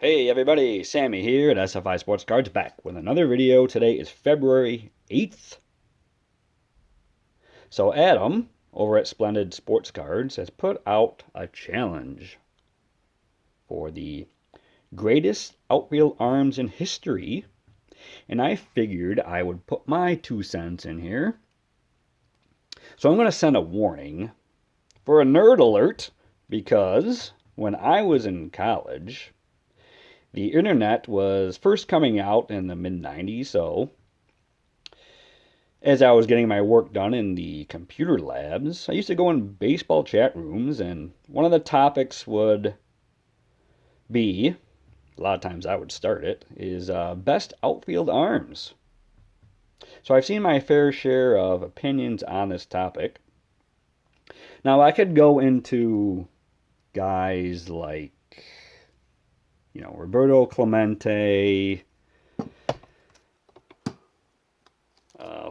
Hey everybody, Sammy here at SFI Sports Cards back with another video. Today is February 8th. So Adam, over at Splendid Sports Cards, has put out a challenge for the greatest outfield arms in history. And I figured I would put my 2 cents in here. So I'm going to send a warning for a nerd alert because when I was in college, the internet was first coming out in the mid-90s, so as I was getting my work done in the computer labs, I used to go in baseball chat rooms, and one of the topics would be, a lot of times I would start it, is best outfield arms. So I've seen my fair share of opinions on this topic. Now I could go into guys like Roberto Clemente.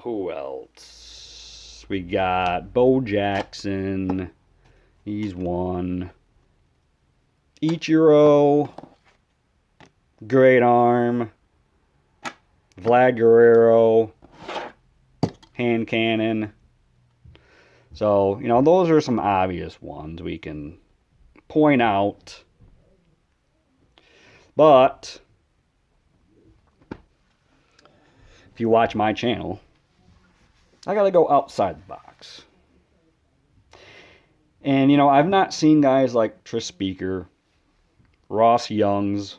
Who else? We got Bo Jackson. He's one. Ichiro. Great arm. Vlad Guerrero. Hand cannon. So, those are some obvious ones we can point out. But if you watch my channel, I gotta go outside the box. And I've not seen guys like Tris Speaker, Ross Youngs,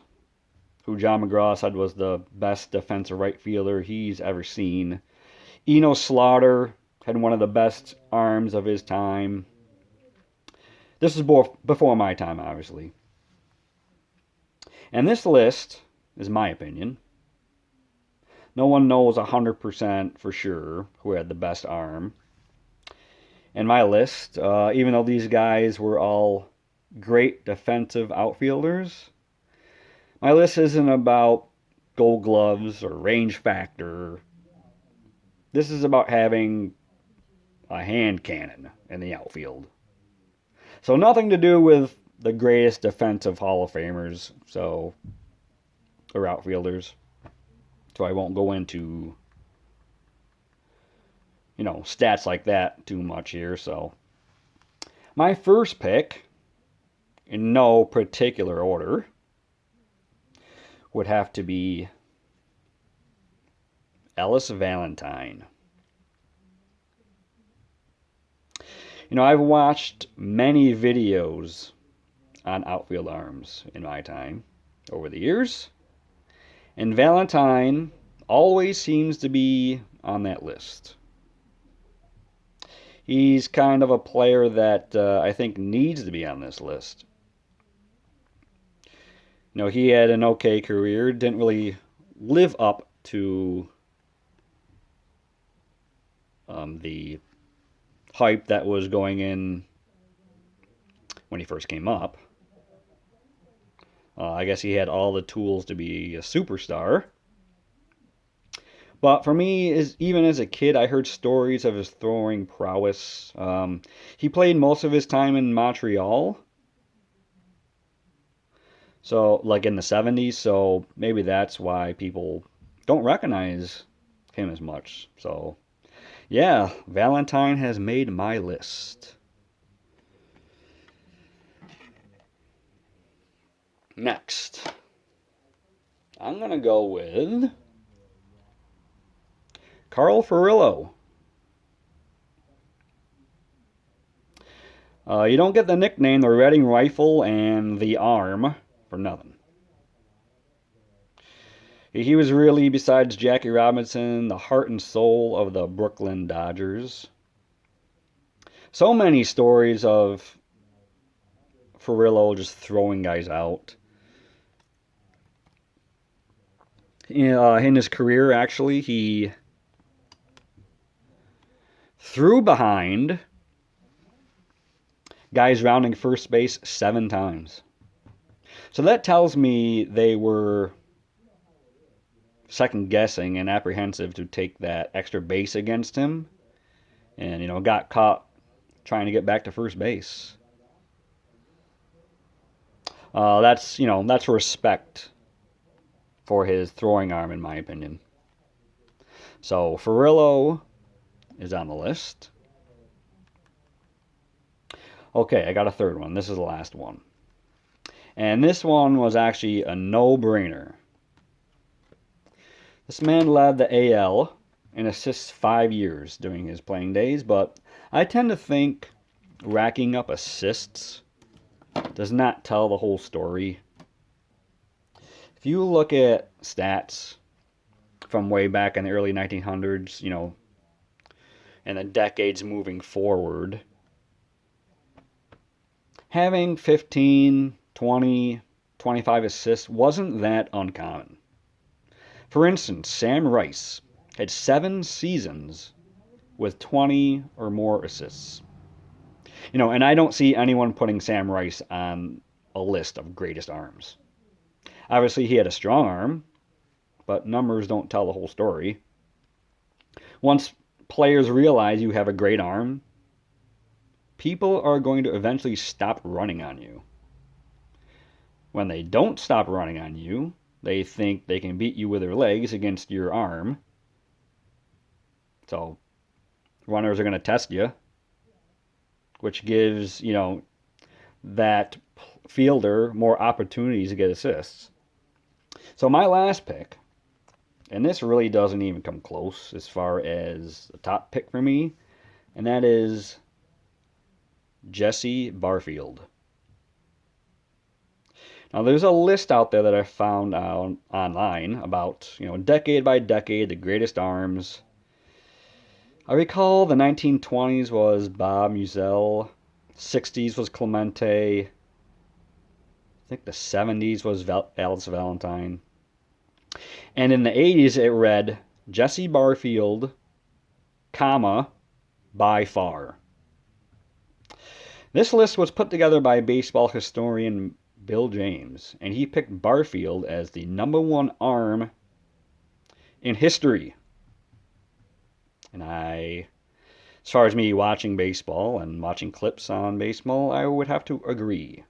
who John McGraw said was the best defensive right fielder he's ever seen. Eno Slaughter had one of the best arms of his time. This is before my time, obviously. And this list is my opinion. No one knows 100% for sure who had the best arm. And my list, even though these guys were all great defensive outfielders, my list isn't about gold gloves or range factor. This is about having a hand cannon in the outfield. So nothing to do with the greatest defensive Hall of Famers, or outfielders. So I won't go into, stats like that too much here. So my first pick, in no particular order, would have to be Ellis Valentine. I've watched many videos on outfield arms in my time over the years, and Valentine always seems to be on that list. He's kind of a player that I think needs to be on this list. He had an okay career, didn't really live up to the hype that was going in when he first came up. I guess he had all the tools to be a superstar. But for me, even as a kid, I heard stories of his throwing prowess. He played most of his time in Montreal. So, like in the 70s, so maybe that's why people don't recognize him as much. So, yeah, Valentine has made my list. Next, I'm going to go with Carl Furillo. You don't get the nickname the Redding Rifle and the Arm for nothing. He was really, besides Jackie Robinson, the heart and soul of the Brooklyn Dodgers. So many stories of Furillo just throwing guys out. In his career, actually, he threw behind guys rounding first base 7 times. So that tells me they were second guessing and apprehensive to take that extra base against him, and got caught trying to get back to first base. That's respect for his throwing arm, in my opinion. So Furillo is on the list. Okay, I got a third one. This is the last one. And this one was actually a no-brainer. This man led the AL in assists 5 years during his playing days, but I tend to think racking up assists does not tell the whole story. If you look at stats from way back in the early 1900s, and the decades moving forward, having 15, 20, 25 assists wasn't that uncommon. For instance, Sam Rice had 7 seasons with 20 or more assists. And I don't see anyone putting Sam Rice on a list of greatest arms. Obviously, he had a strong arm, but numbers don't tell the whole story. Once players realize you have a great arm, people are going to eventually stop running on you. When they don't stop running on you, they think they can beat you with their legs against your arm. So runners are going to test you, which gives, that fielder more opportunities to get assists. So my last pick, and this really doesn't even come close as far as the top pick for me, and that is Jesse Barfield. Now, there's a list out there that I found out online about, decade by decade, the greatest arms. I recall the 1920s was Bob Musial, 60s was Clemente, I think the 70s was Alice Valentine, and in the 80s it read Jesse Barfield, comma, by far. This list was put together by baseball historian Bill James, and he picked Barfield as the #1 arm in history. And as far as me watching baseball and watching clips on baseball, I would have to agree.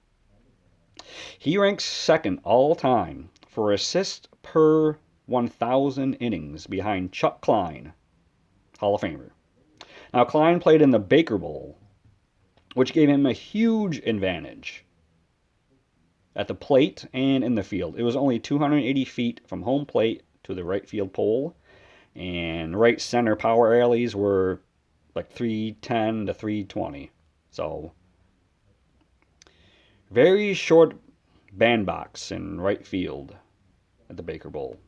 He ranks second all time for assists per 1,000 innings behind Chuck Klein, Hall of Famer. Now, Klein played in the Baker Bowl, which gave him a huge advantage at the plate and in the field. It was only 280 feet from home plate to the right field pole, and right center power alleys were like 310 to 320. So, very short bandbox in right field at the Baker Bowl.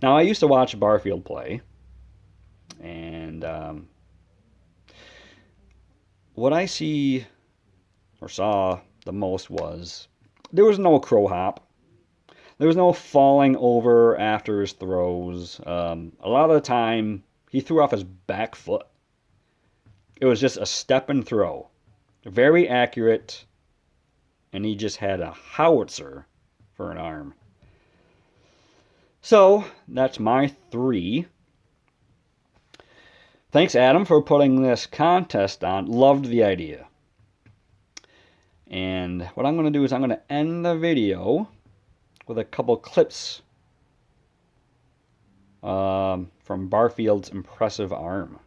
Now, I used to watch Barfield play, and what I saw the most was there was no crow hop. There was no falling over after his throws. A lot of the time, he threw off his back foot. It was just a step and throw. Very accurate, and he just had a howitzer for an arm. So, that's my 3. Thanks, Adam, for putting this contest on. Loved the idea. And what I'm going to do is I'm going to end the video with a couple clips from Barfield's impressive arm.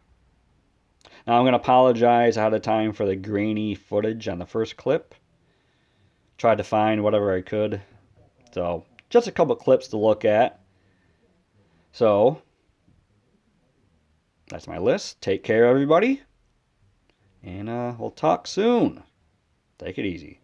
Now, I'm going to apologize ahead of time for the grainy footage on the first clip. Tried to find whatever I could. So, just a couple clips to look at. So, that's my list. Take care, everybody. And we'll talk soon. Take it easy.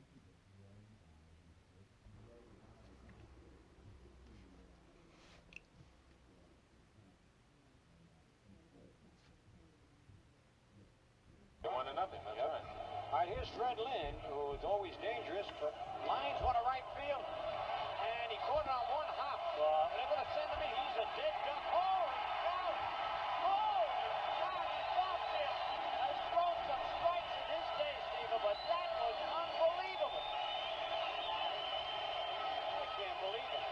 All right, here's Fred Lynn, who's always dangerous, but lines one to right field. And he caught it on one hop. They're going to send him in. He's a dead duck. Holy cow! Holy cow! Outfield has thrown some strikes in his day, Steve, but that was unbelievable. I can't believe it.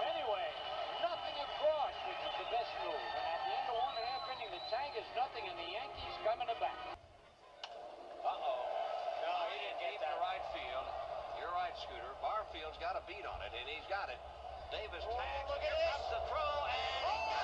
Anyway, nothing across, which is the best move. And at the end of 1.5 innings, the Tigers nothing, and the Yankees coming to bat. Uh-oh. No, he didn't get that right. got a beat on it, and he's got it. Davis tags. Here comes the throw, and he got